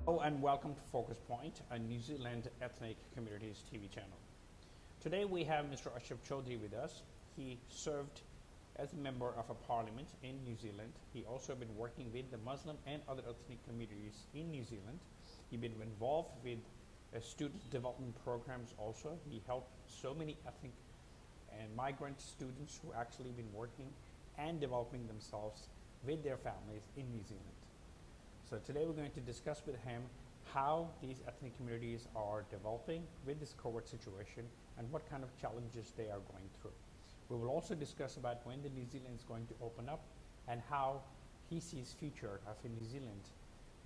Hello and welcome to Focus Point, a New Zealand ethnic communities TV channel. Today we have Mr Ashraf Choudhary with us. He served as a member of a parliament in New Zealand. He also been working with the Muslim and other ethnic communities in New Zealand. He's been involved with student development programs also. He helped so many ethnic and migrant students who actually been working and developing themselves with their families in New Zealand. So today we're going to discuss with him how these ethnic communities are developing with this COVID situation and what kind of challenges they are going through. We will also discuss about when the New Zealand is going to open up and how he sees future of New Zealand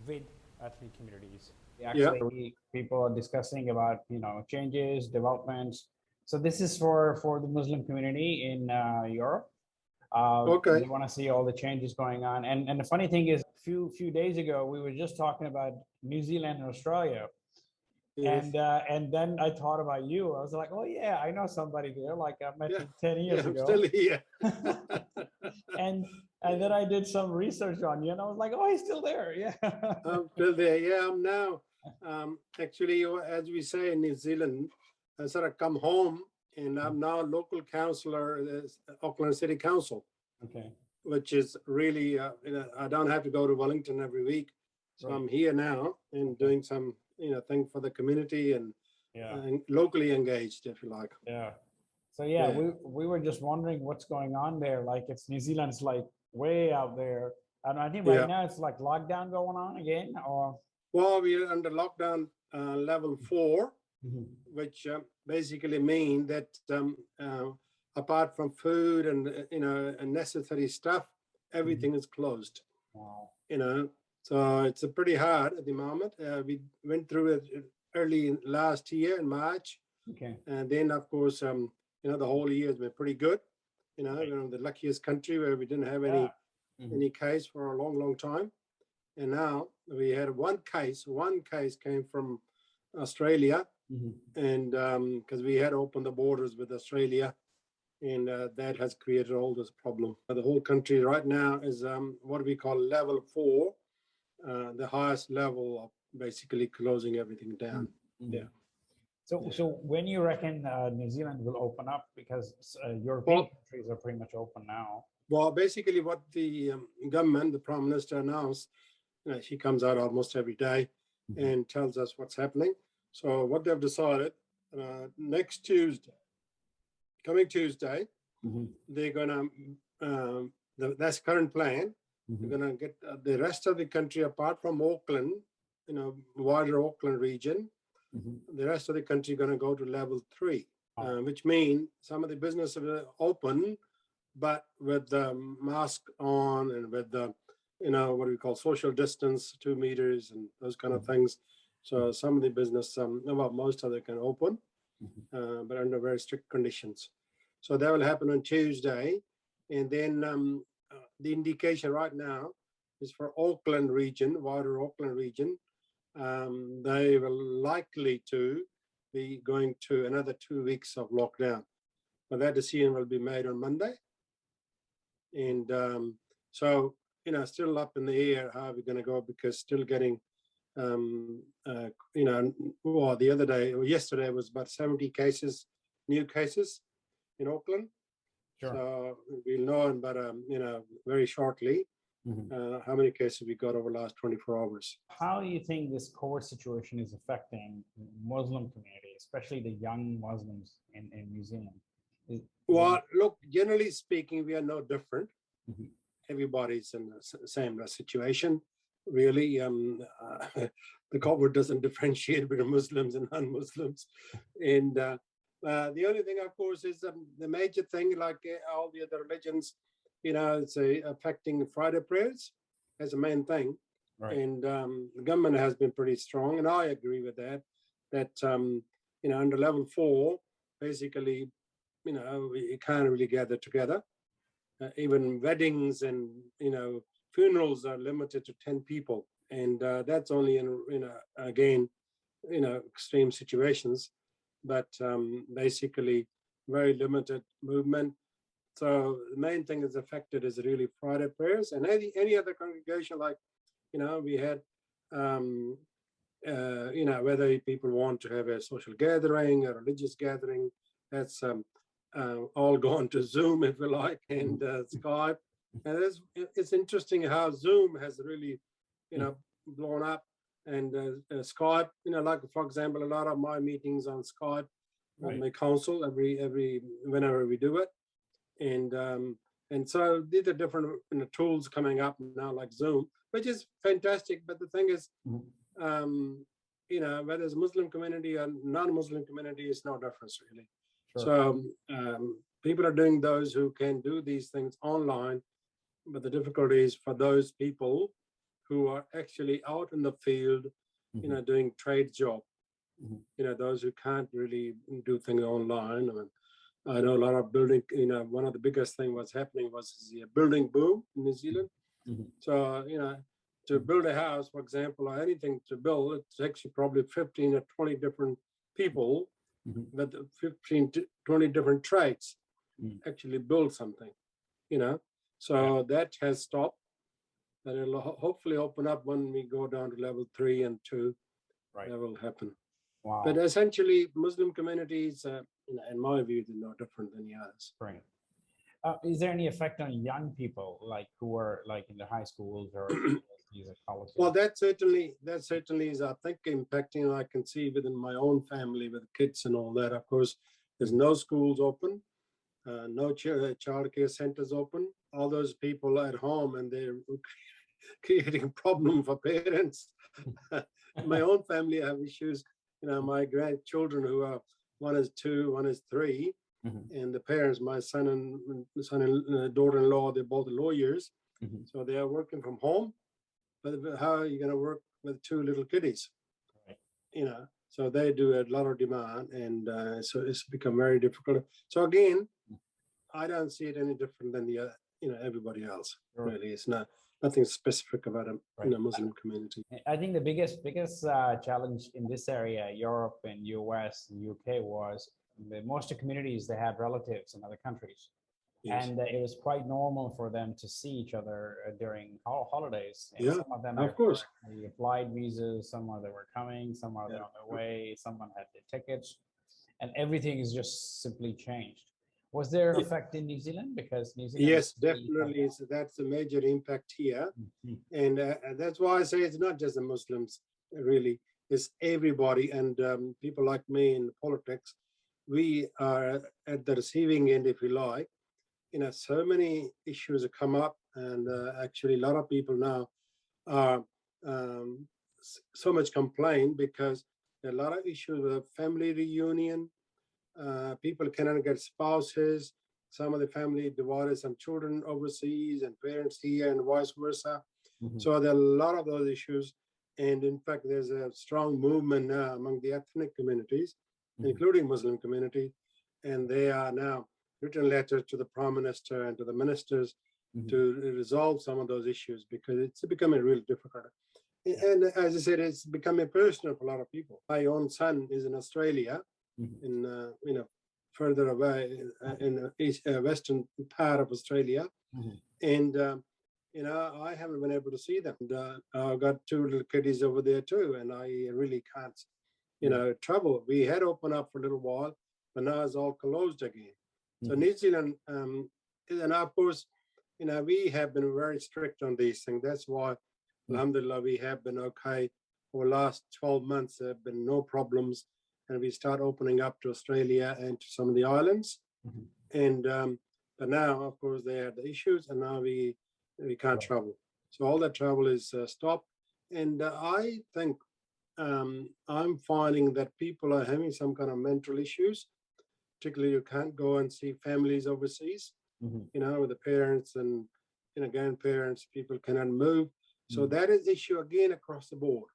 with ethnic communities. Yeah. Actually, people are discussing about changes, developments. So this is for the Muslim community in Europe. They Okay. want to see all the changes going on. And the funny thing is, few days ago, we were just talking about New Zealand and Australia. Yes. And then I thought about you. I was like, oh yeah, I know somebody there. Like I met Yeah. you 10 Yeah. years I'm ago. still here. and and then I did some research on you and I was like, oh, he's still there. Yeah. I'm still there. Yeah. I'm now. Actually, as we say in New Zealand, I sort of come home, and I'm now local councillor at Auckland City Council, Okay. which is really I don't have to go to Wellington every week, so Right. I'm here now and Okay. doing some thing for the community and Yeah. locally engaged, if you like. Yeah. So yeah, Yeah. we were just wondering what's going on there. Like it's New Zealand's like way out there. And I think right Yeah. now it's like lockdown going on again or Well, we are under lockdown level 4, Mhm. which basically mean that apart from food and and necessary stuff, everything is closed. Wow. So it's pretty hard at the moment. We went through it early last year in March, Okay. and then of course the whole year has been pretty good. Right. We're the luckiest country where we didn't have Yeah. Mhm. any case for a long time. And now we had one case came from Australia, Mhm. and because we had opened the borders with Australia, and that has created all this problem. The whole country right now is what we call level 4, the highest level of basically closing everything down. Mhm. Yeah. So when you reckon New Zealand will open up because European Well, countries are pretty much open now. well, basically what the government, the Prime Minister announced, she comes out almost every day Mhm. and tells us what's happening. So what they've decided, next Tuesday, coming Tuesday, Mhm. they're gonna that's current plan. Mhm. They're gonna get the rest of the country apart from Auckland, wider Auckland region. Mhm. The rest of the country gonna go to level 3, Wow. which means some of the businesses are open, but with the mask on and with the what do we call social distance, 2 meters and those kind of things. So some of the business, well, most of them can open, Mhm. but under very strict conditions. So that will happen on Tuesday. And then the indication right now is for Auckland region, wider Auckland region, they will likely to be going to another 2 weeks of lockdown. But that decision will be made on Monday. And so, still up in the air how we're going to go, because still getting, well, the other day or yesterday was about 70 cases, new cases in Auckland. Sure. So we'll know in about, very shortly Mhm. how many cases we got over the last 24 hours. How do you think this COVID situation is affecting Muslim community, especially the young Muslims in New Zealand? Well, look, generally speaking, we are no different. Mhm. Everybody's in the same situation. Really, the COVID doesn't differentiate between Muslims and non-Muslims. And the only thing, of course, is the major thing, like all the other religions, it's affecting Friday prayers as a main thing. Right. And the government has been pretty strong, and I agree with that. That under level 4, basically, you can't really gather together. Even weddings and funerals are limited to 10 people, and that's only in again extreme situations, but basically very limited movement. So the main thing that's affected is really Friday prayers, and any other congregation, like we had whether people want to have a social gathering, a religious gathering, that's all gone to Zoom, if you like, and Skype. And it's interesting how Zoom has really, blown up, and Skype, like for example, a lot of my meetings on Skype with my council every whenever we do it, and so these are different tools coming up now, like Zoom, which is fantastic. But the thing is, whether it's Muslim community or non-Muslim community, it's no difference really. Sure. So people are doing those who can do these things online, but the difficulty is for those people who are actually out in the field, doing trade job. Those who can't really do things online. I know a lot of building, one of the biggest thing what's happening was the building boom in New Zealand. So, to build a house, for example, or anything to build, it takes you probably 15 or 20 different people with 15 to 20 different trades actually build something, So that has stopped. And it'll hopefully open up when we go down to level 3 and 2. That will happen. Wow. But essentially, Muslim communities, in my view, they're no different than the others. Right. Is there any effect on young people, like who are like in the high schools or colleges? Well, that certainly is, I think, impacting. I can see within my own family with kids and all that. Of course, there's no schools open, no childcare centers open. All those people at home, and they're creating a problem for parents. My own family have issues. My grandchildren who are, one is 2, one is 3, and the parents, my son and daughter-in-law, they're both lawyers, so they are working from home. But how are you going to work with 2 little kiddies? Right. So they do a lot of demand, and so it's become very difficult. So again, I don't see it any different than the everybody else. Sure. Really, it's nothing specific about a Muslim community. I think the biggest challenge in this area, Europe and US and UK, was most of the communities, they had relatives in other countries. Yes. And it was quite normal for them to see each other during holidays. And some of them of course, applied visas, some of them were coming, some are on their way, someone had the tickets, and everything is just simply changed. Was there an effect in New Zealand? Because New Zealand, yes, definitely. So that's a major impact here. And that's why I say it's not just the Muslims, really. It's everybody. And people like me in politics, we are at the receiving end, if you like. So many issues have come up. And actually, a lot of people now are so much complain because there are a lot of issues with family reunion. People cannot get spouses. Some of the family divided, some children overseas and parents here and vice versa. So there are a lot of those issues. And in fact, there's a strong movement now among the ethnic communities, including Muslim community. And they are now written letters to the Prime Minister and to the ministers to resolve some of those issues, because it's becoming really difficult. And as I said, it's becoming personal for a lot of people. My own son is in Australia, in further away in the western part of Australia, and I haven't been able to see them. And, I've got 2 little kiddies over there too, and I really can't, travel. We had opened up for a little while, but now it's all closed again. So New Zealand, and of course, we have been very strict on these things. That's why, alhamdulillah, we have been okay. For the last 12 months, there have been no problems. And we start opening up to Australia and to some of the islands. And but now, of course, they had the issues, and now we can't travel. So all that travel is stopped. And I think I'm finding that people are having some kind of mental issues. Particularly, you can't go and see families overseas, with the parents and grandparents. People cannot move. So that is issue again across the board.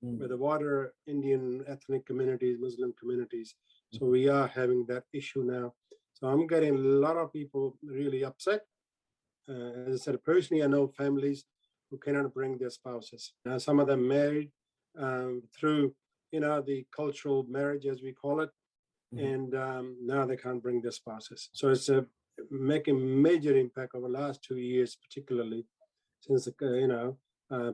With the wider Indian ethnic communities, Muslim communities. So we are having that issue now. So I'm getting a lot of people really upset. As I said, personally, I know families who cannot bring their spouses. Now, some of them married through, the cultural marriage, as we call it. And now they can't bring their spouses. So it's making major impact over the last 2 years, particularly since,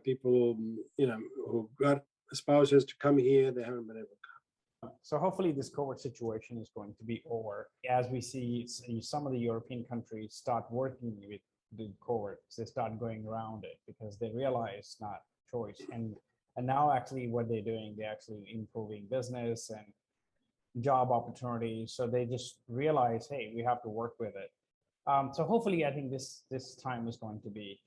people, who got spouses to come here, they haven't been able to. So hopefully this COVID situation is going to be over. As we see some of the European countries start working with the COVID, they start going around it because they realize it's not choice. And now actually what they're doing, they're actually improving business and job opportunities. So they just realize, hey, we have to work with it. So hopefully, I think this time is going to be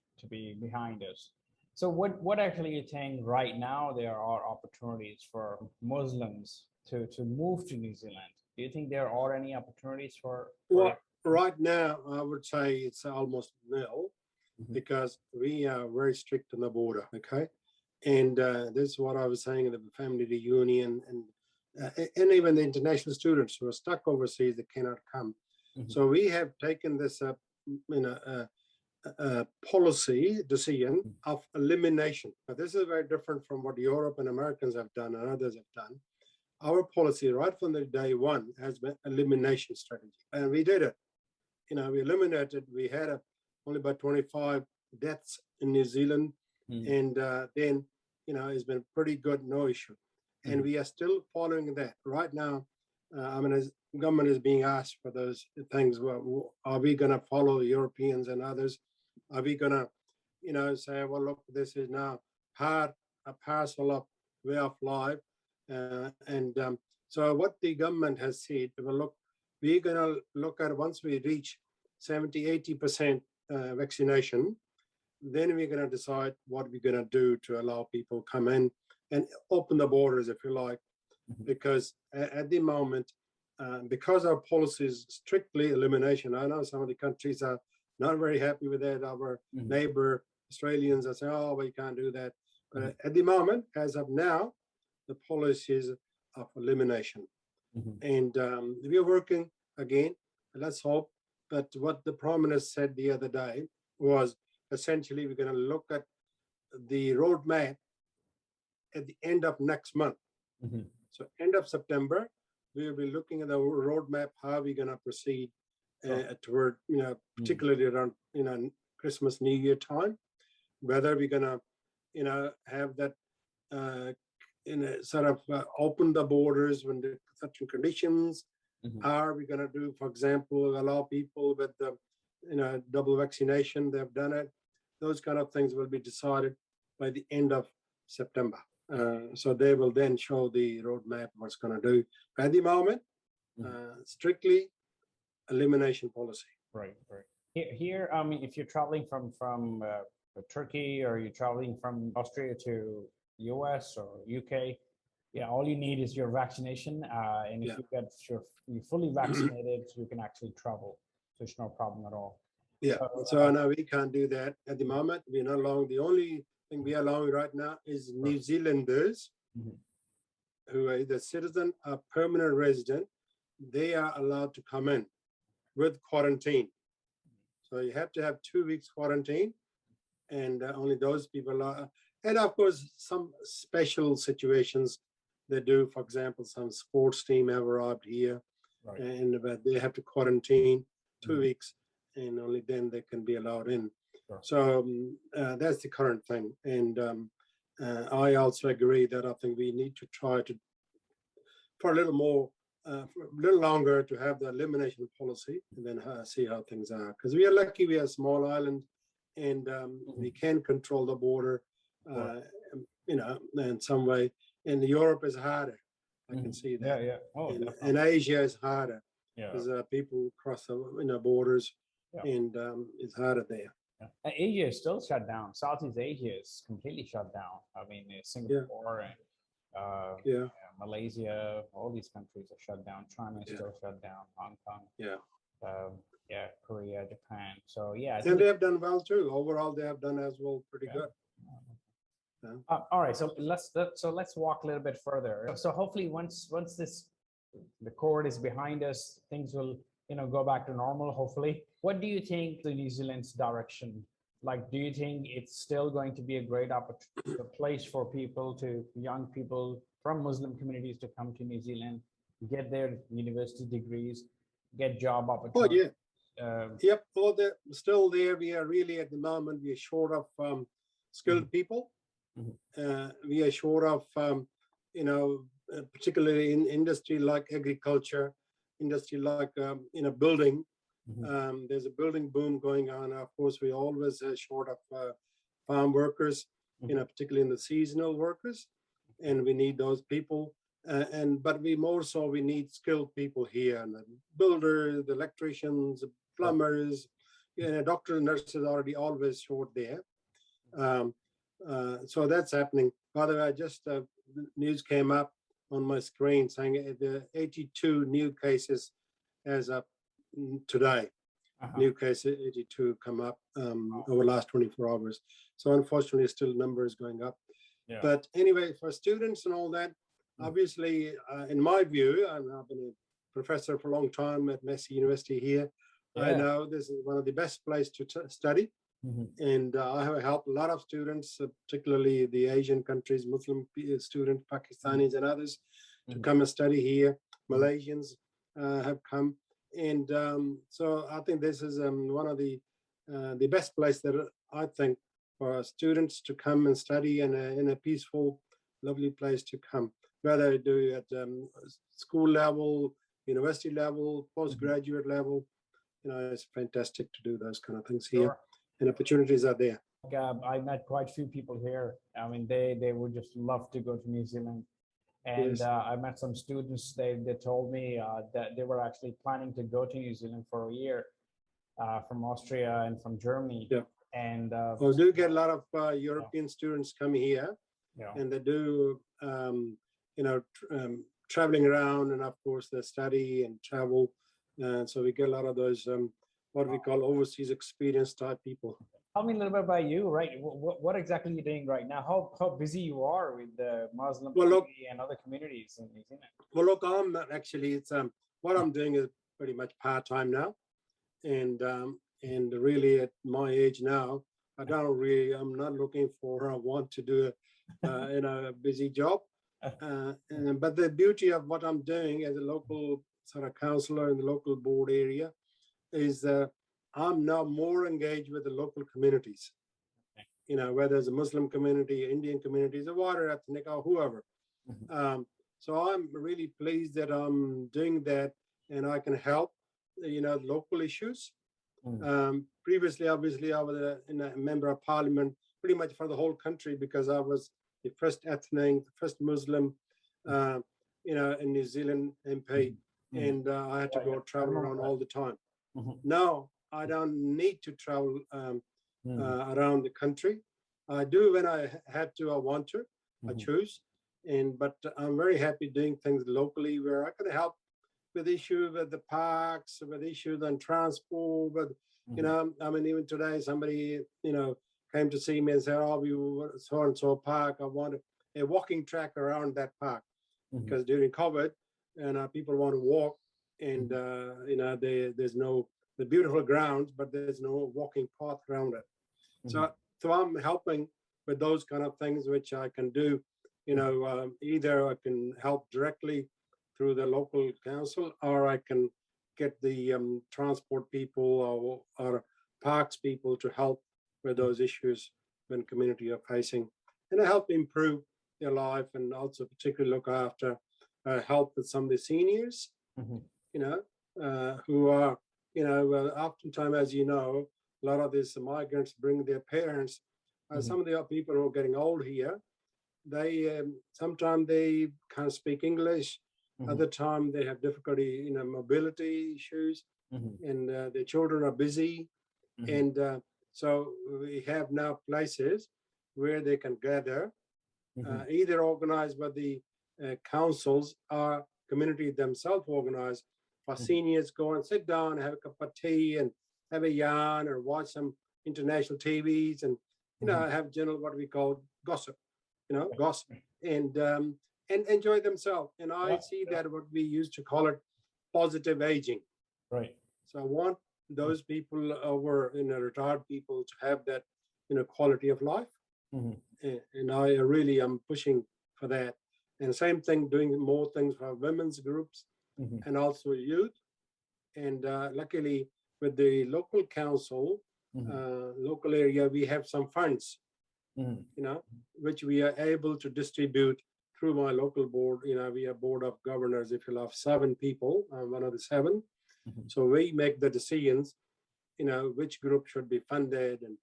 behind us. So what actually you think right now there are opportunities for Muslims to move to New Zealand? Do you think there are any opportunities for Well, right now, I would say it's almost nil Mhm. because we are very strict on the border. Okay. And this is what I was saying, the family reunion and even the international students who are stuck overseas that cannot come. Mhm. So we have taken this up, policy decision of elimination. Now, this is very different from what Europe and Americans have done and others have done. Our policy right from the day one has been elimination strategy. And we did it. We eliminated, we had only about 25 deaths in New Zealand. And then, it's been pretty good, no issue. And we are still following that. Right now, as government is being asked for those things, well, are we going to follow Europeans and others? Are we going to, say, well, look, this is now a parcel of way of life. So what the government has said, well, look, we're going to look at once we reach 70, 80% vaccination, then we're going to decide what we're going to do to allow people come in and open the borders, if you like, because at the moment, because our policy is strictly elimination, I know some of the countries are not very happy with that. Our neighbor Australians are saying, oh, we can't do that. But at the moment, as of now, the policy is of elimination. And we are working again, let's hope. But what the Prime Minister said the other day was essentially we're going to look at the roadmap at the end of next month. So end of September, we will be looking at the roadmap, how we're going to proceed toward, particularly around, Christmas, New Year time, whether we're going to, have that, sort of open the borders when the certain conditions. Are we going to do, for example, allow people with the, double vaccination, they've done it. Those kind of things will be decided by the end of September. So they will then show the roadmap what's going to do. At the moment, strictly elimination policy. Right. Here, I mean, if you're traveling from Turkey or you're traveling from Australia to US or UK, all you need is your vaccination, and if you're fully vaccinated, you can actually travel. So it's no problem at all. Yeah. So no, we can't do that at the moment. We're not allowing. The only thing we are allowing right now is New Zealanders who are either citizen or permanent resident. They are allowed to come in with quarantine. So you have to have 2 weeks quarantine, and only those people are. And of course, some special situations they do. For example, some sports team have arrived here, and they have to quarantine 2 weeks, and only then they can be allowed in. So that's the current thing. And I also agree that I think we need to try to, for a little more, a little longer, to have the elimination policy, and then see how things are. Because we are lucky, we are a small island, and we can control the border, in some way. And Europe is harder. I can see that. Yeah. Oh, and Asia is harder because people cross the borders, and it's harder there. Asia is still shut down. Southeast Asia is completely shut down. I mean, Singapore and Malaysia, all these countries are shut down. China is still shut down. Hong Kong. Korea, Japan. So and they have done well too. Overall, they have done as well pretty good. All right, so let's walk a little bit further. So hopefully, once the COVID is behind us, things will go back to normal. Hopefully, what do you think the New Zealand's direction? Like, do you think it's still going to be a great opportunity, a place for young people from Muslim communities to come to New Zealand, get their university degrees, get job opportunities? Yep, all that still there. We are really at the moment, we are short of skilled people. We are short of, particularly in industry like agriculture, industry like, building. There's a building boom going on. Of course, we always short of farm workers, particularly in the seasonal workers, and we need those people. But we more so we need skilled people here, and the builders, the electricians, the plumbers, doctors and nurses are already always short there. So that's happening. By the way, just news came up on my screen saying the 82 new cases as of today. New cases 82 come up over the last 24 hours. So unfortunately, still numbers going up. Yeah. But anyway, for students and all that, obviously, in my view, I've been a professor for a long time at Messi University here. I know this is one of the best places to study. And I have helped a lot of students, particularly the Asian countries, Muslim students, Pakistanis and others, to come and study here. Malaysians have come. And so I think this is one of the best place that I think for students to come and study in a peaceful, lovely place to come, whether you do at school level, university level, postgraduate level. It's fantastic to do those kind of things here. Sure. And opportunities are there. I met quite a few people here. I mean, they would just love to go to New Zealand. And Yes. I met some students, they told me that they were actually planning to go to New Zealand for a year from Austria and from Germany. Yeah. And we do get a lot of European students coming here, yeah. and they do, traveling around, and of course they study and travel. So we get a lot of those, what we call overseas experience type people. Tell me a little bit about you, right? What exactly are you doing right now? How busy you are with the Muslim community and other communities in New Zealand? Well, look, I'm not actually, it's what I'm doing is pretty much part-time now. And really at my age now, I'm not looking for, I want to do a busy job. But the beauty of what I'm doing as a local sort of counselor in the local board area is I'm now more engaged with the local communities, whether it's a Muslim community, Indian communities, or water ethnic, or whoever. So I'm really pleased that I'm doing that, and I can help, local issues. Previously, obviously, I was a member of parliament pretty much for the whole country, because I was the first ethnic, the first Muslim, in New Zealand MP, and I had to go travel around all the time. Now, I don't need to travel around the country. I do when I have to, I want to, I choose. But I'm very happy doing things locally where I can help with issues with the parks, with issues on transport, with, even today somebody, came to see me and said, oh, we were so-and-so park, I want a walking track around that park. Because during COVID, and people want to walk, and there's no the beautiful grounds, but there's no walking path around it. So I'm helping with those kind of things, which I can do. Either I can help directly through the local council, or I can get the transport people or parks people to help with those issues when community are facing, and help improve their life, and also particularly look after, help with some of the seniors, who are, oftentimes, as you know, a lot of these migrants bring their parents. Some of the people who are getting old here, they sometimes they can't speak English. Other time they have difficulty, mobility issues, and their children are busy. And so we have now places where they can gather, either organized by the councils or community themselves organized, for seniors go and sit down, have a cup of tea and have a yarn, or watch some international TVs, and have general what we call gossip, gossip, and enjoy themselves. And I see that what we used to call it positive aging. Right. So I want those people over, retired people to have that, quality of life. And I really am pushing for that. And same thing, doing more things for women's groups and also youth. And luckily, with the local council, local area, we have some funds Mhm. Which we are able to distribute through my local board. We are board of governors, if you love, 7 people. I'm one of the 7. Mhm. So we make the decisions, which group should be funded, and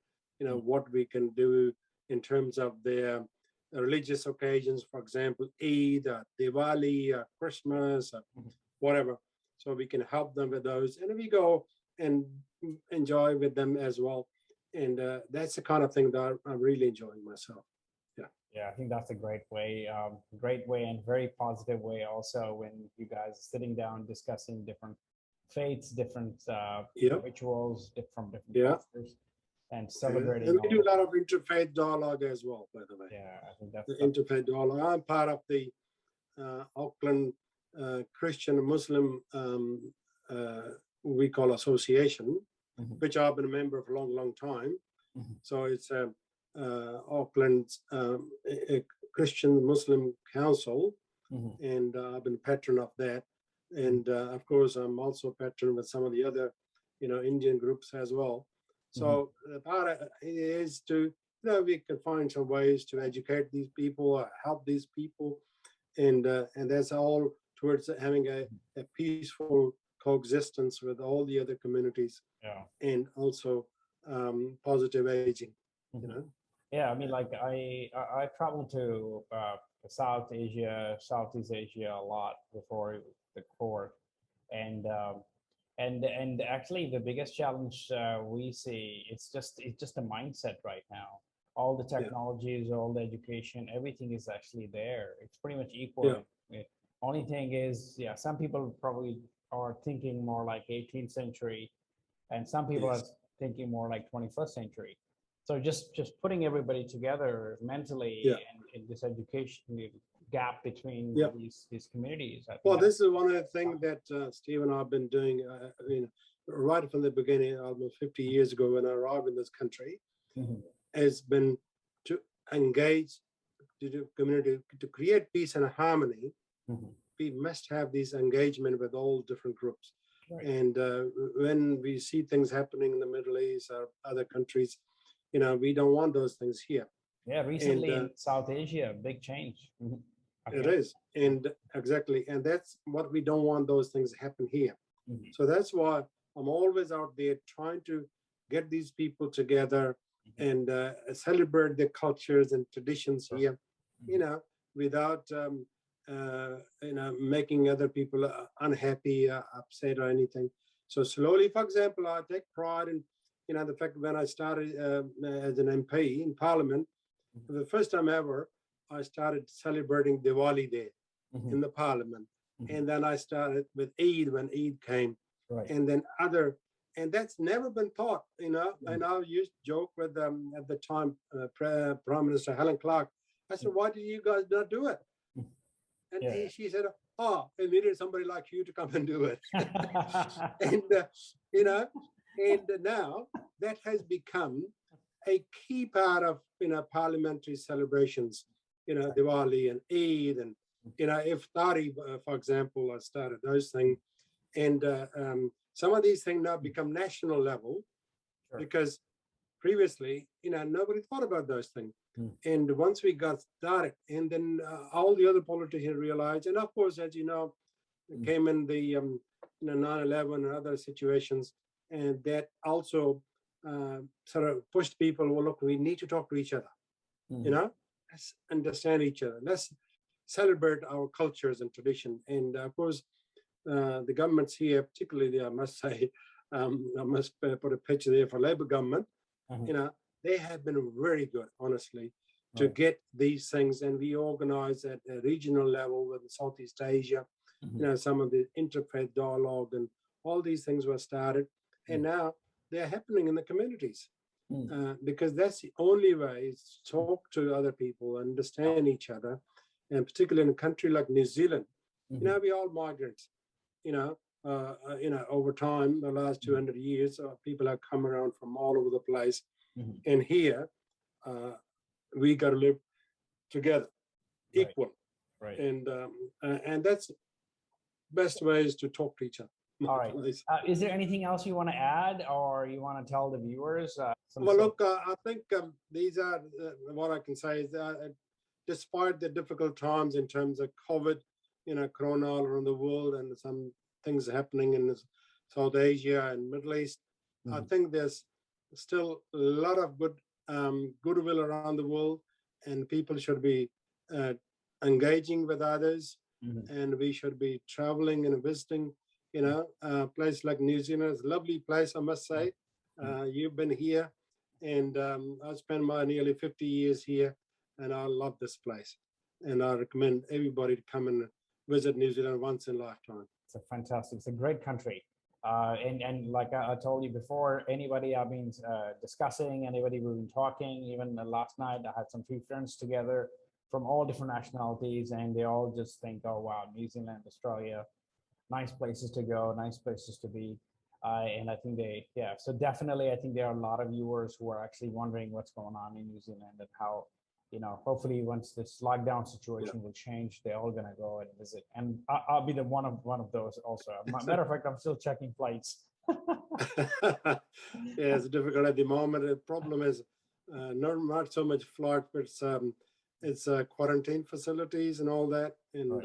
what we can do in terms of their religious occasions, for example, Eid, Diwali, Christmas, Mhm. whatever. So we can help them with those, and we go and enjoy with them as well. And that's the kind of thing that I'm really enjoying myself. Yeah. Yeah, I think that's a great way and very positive way also when you guys are sitting down discussing different faiths, different Yeah. rituals, from different Yeah. cultures, and And celebrating we all do of a lot that. of interfaith dialogue as well, by the way. Yeah, I think The that's interfaith dialogue. I'm part of the Auckland Christian Muslim we call association, Mhm. which I've been a member for a long, long time. Mhm. So it's Auckland a Christian Muslim Council, Mhm. and I've been patron of that. And of course, I'm also patron with some of the other, Indian groups as well. So Mhm. the part is to, we can find some ways to educate these people, help these people, and that's all towards having a peaceful coexistence with all the other communities, Yeah. and also positive aging. You Mhm. know, Yeah, I mean, like I traveled to South Asia, Southeast Asia a lot before the court, and and actually the biggest challenge we see it's just a mindset right now. All the yeah, technologies, all the education, everything is actually there. It's pretty much equal. yeah, Only thing is, yeah, some people probably are thinking more like 18th century, and some people are yes, thinking more like 21st century. So just putting everybody together mentally yeah, and in this education gap between yeah. these communities, I think Well, that's this is one of the things that Steve and I've been doing. Right from the beginning, almost 50 years ago, when I arrived in this country, Mhm. has been to engage the community to create peace and harmony. Mhm. We must have this engagement with all different groups. Right. And when we see things happening in the Middle East or other countries, we don't want those things here. Yeah, And recently in South Asia, big change. Mhm. it Afghanistan. is, and exactly, and that's what we don't want those things to happen here. Mhm. So that's why I'm always out there trying to get these people together Mhm. and celebrate their cultures and traditions Sure. here, Mhm. without making other people unhappy, upset, or anything. So slowly, for example, I take pride in the fact when I started as an MP in Parliament, Mhm. for the first time ever, I started celebrating Diwali Day Mhm. in the Parliament, Mhm. and then I started with Eid when Eid came, Right. and then other, and that's never been taught. Mhm. And I used to joke with at the time Prime Minister Helen Clark. I said, "Why did you guys not do it?" Mhm. And Yeah. she said, "Oh, I needed somebody like you to come and do it." Yeah. And you know, and now that has become a key part of parliamentary celebrations. Diwali and Eid, and Iftari, for example. I started those things, and some of these things now become national level, Sure. because previously, nobody thought about those things. Mm. And once we got started, and then all the other politicians realized, and of course, as you know, Mm. came in the 9/11 and other situations, and that also sort of pushed people. Well, look, we need to talk to each other. Mhm. Let's understand each other. Let's celebrate our cultures and tradition. And of course, the governments here, particularly, I must say, I must put a picture there for Labour government. Mhm. You know, they have been very good, honestly, to Right. get these things. And we organize at a regional level with Southeast Asia. Mhm. Some of the interfaith dialogue and all these things were started, and Mm. now they're happening in the communities, Mm. because that's the only way is to talk to other people, understand each other, and particularly in a country like New Zealand, Mhm. we all migrants, over time, the last Mhm. 200 years, people have come around from all over the place, Mhm. and here uh, we got to live together, Right. equal, Right. and that's best way is to talk to each other. All right. place. Is there anything else you want to add or you want to tell the viewers? Well, look, I think these are what I can say is that despite the difficult times in terms of COVID, corona all around the world and some things happening in South Asia and Middle East, I think there's still a lot of goodwill around the world, and people should be engaging with others, and we should be traveling and visiting. A place like New Zealand is a lovely place, I must say. You've been here, and I spent my nearly 50 years here, and I love this place. And I recommend everybody to come and visit New Zealand once in a lifetime. It's a great country. And like I told you before, anybody I've been discussing, anybody we've been talking, even last night, I had some few friends together from all different nationalities, and they all just think, oh, wow, New Zealand, Australia, nice places to go, nice places to be. And I think so definitely, I think there are a lot of viewers who are actually wondering what's going on in New Zealand and how, hopefully once this lockdown situation will change, they're all gonna go and visit. And I'll be the one of those also. Matter of fact, I'm still checking flights. Yeah, it's difficult at the moment. The problem is not so much flight, but it's quarantine facilities and all that. And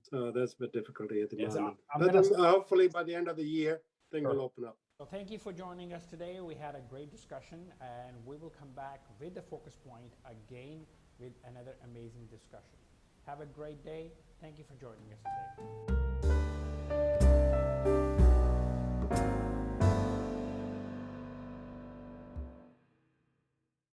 so that's a bit difficulty at the moment. But hopefully by the end of the year, things will open up. So thank you for joining us today. We had a great discussion, and we will come back with the focus point again with another amazing discussion. Have a great day. Thank you for joining us today.